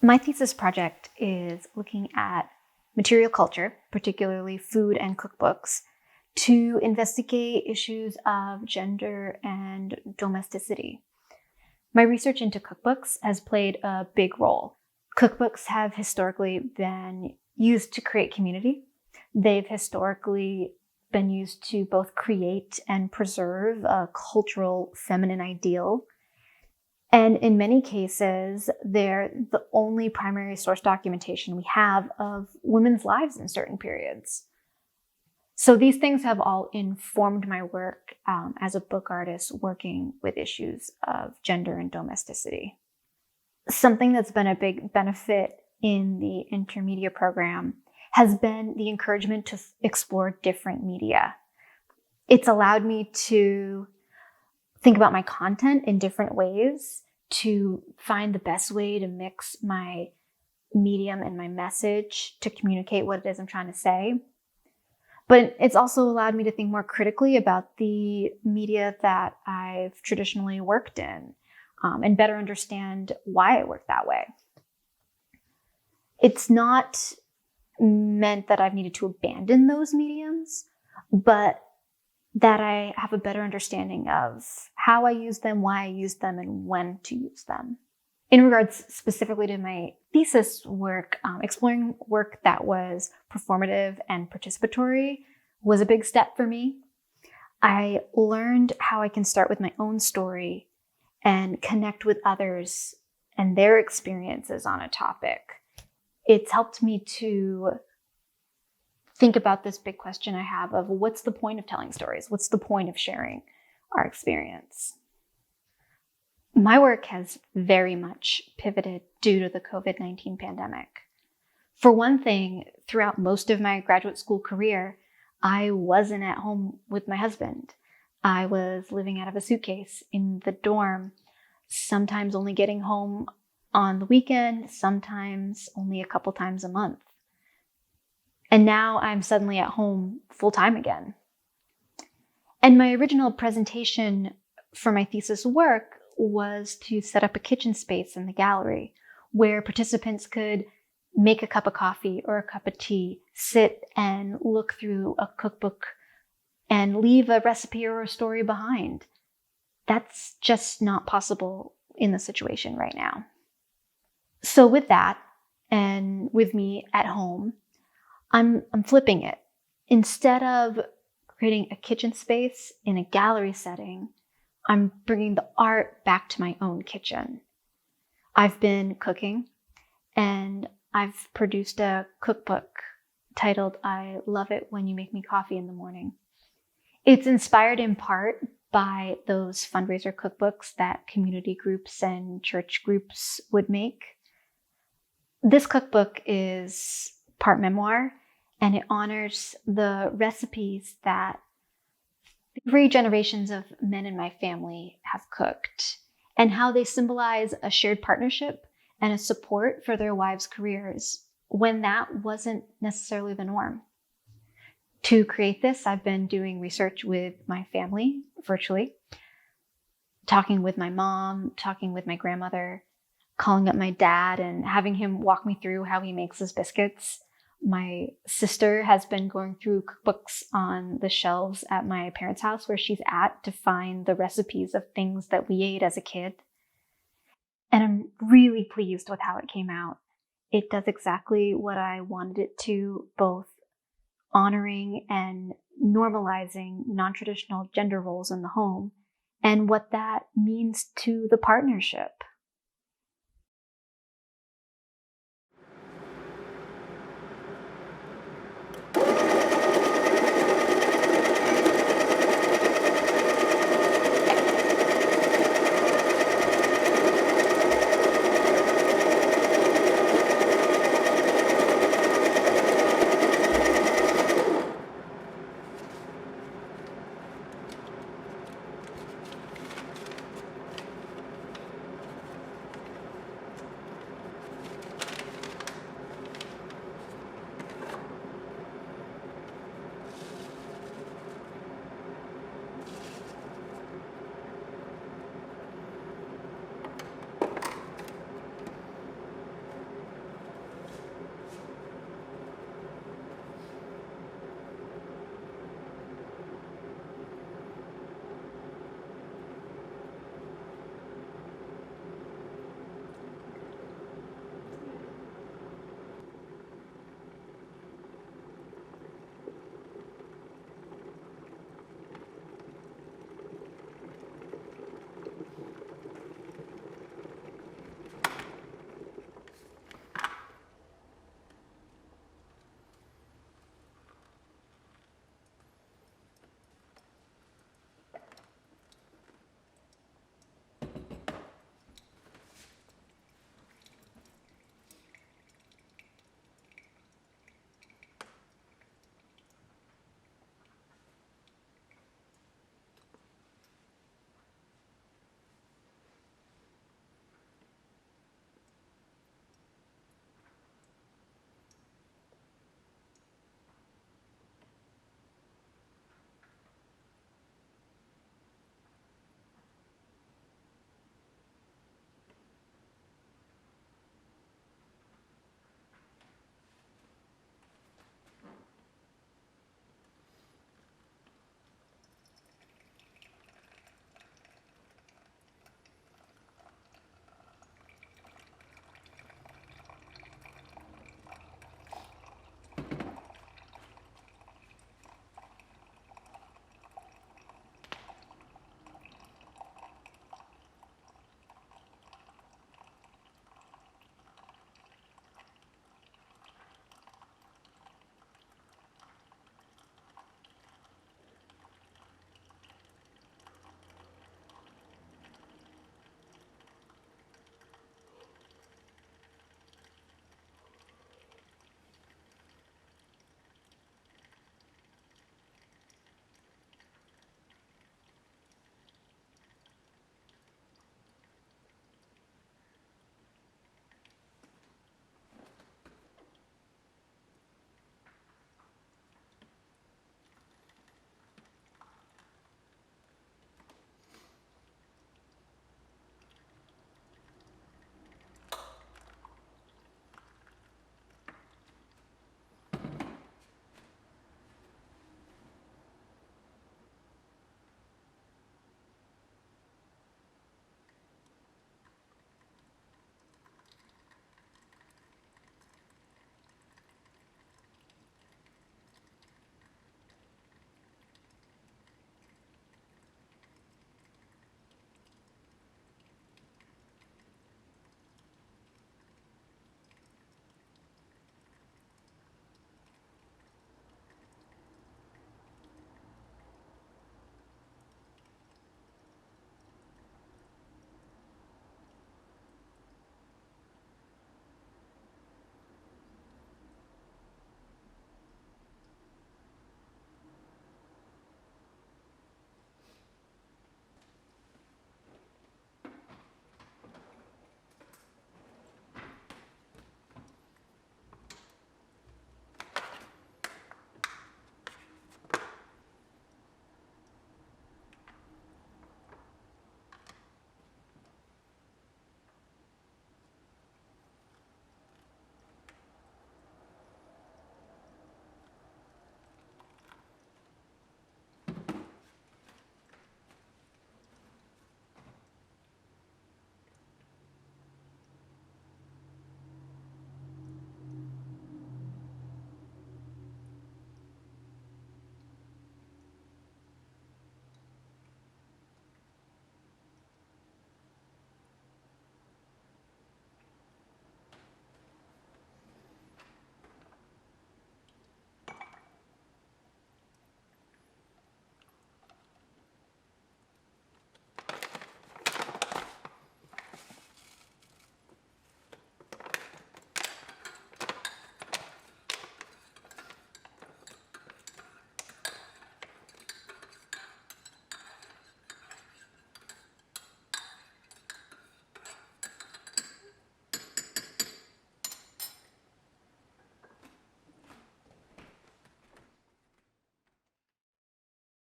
My thesis project is looking at material culture, particularly food and cookbooks, to investigate issues of gender and domesticity. My research into cookbooks has played a big role. Cookbooks have historically been used to create community. They've historically been used to both create and preserve a cultural feminine ideal. And in many cases, they're the only primary source documentation we have of women's lives in certain periods. So these things have all informed my work as a book artist working with issues of gender and domesticity. Something that's been a big benefit in the Intermedia program has been the encouragement to explore different media. It's allowed me to think about my content in different ways, to find the best way to mix my medium and my message to communicate what it is I'm trying to say. But it's also allowed me to think more critically about the media that I've traditionally worked in, and better understand why I work that way. It's not meant that I've needed to abandon those mediums, but that I have a better understanding of how I use them, why I use them, and when to use them. In regards specifically to my thesis work, exploring work that was performative and participatory was a big step for me. I learned how I can start with my own story and connect with others and their experiences on a topic. It's helped me to think about this big question I have of what's the point of telling stories? What's the point of sharing our experience? My work has very much pivoted due to the COVID-19 pandemic. For one thing, throughout most of my graduate school career, I wasn't at home with my husband. I was living out of a suitcase in the dorm, sometimes only getting home on the weekend, sometimes only a couple times a month. And now I'm suddenly at home full-time again. And my original presentation for my thesis work was to set up a kitchen space in the gallery where participants could make a cup of coffee or a cup of tea, sit and look through a cookbook and leave a recipe or a story behind. That's just not possible in the situation right now. So with that, and with me at home, I'm flipping it. Instead of creating a kitchen space in a gallery setting, I'm bringing the art back to my own kitchen. I've been cooking, and I've produced a cookbook titled I Love It When You Make Me Coffee in the Morning. It's inspired in part by those fundraiser cookbooks that community groups and church groups would make. This cookbook is part memoir, and it honors the recipes that 3 generations of men in my family have cooked, and how they symbolize a shared partnership and a support for their wives' careers when that wasn't necessarily the norm. To create this, I've been doing research with my family virtually, talking with my mom, talking with my grandmother, calling up my dad and having him walk me through how he makes his biscuits. My sister has been going through cookbooks on the shelves at my parents' house where she's at to find the recipes of things that we ate as a kid. And I'm really pleased with how it came out. It does exactly what I wanted it to, both honoring and normalizing non-traditional gender roles in the home and what that means to the partnership.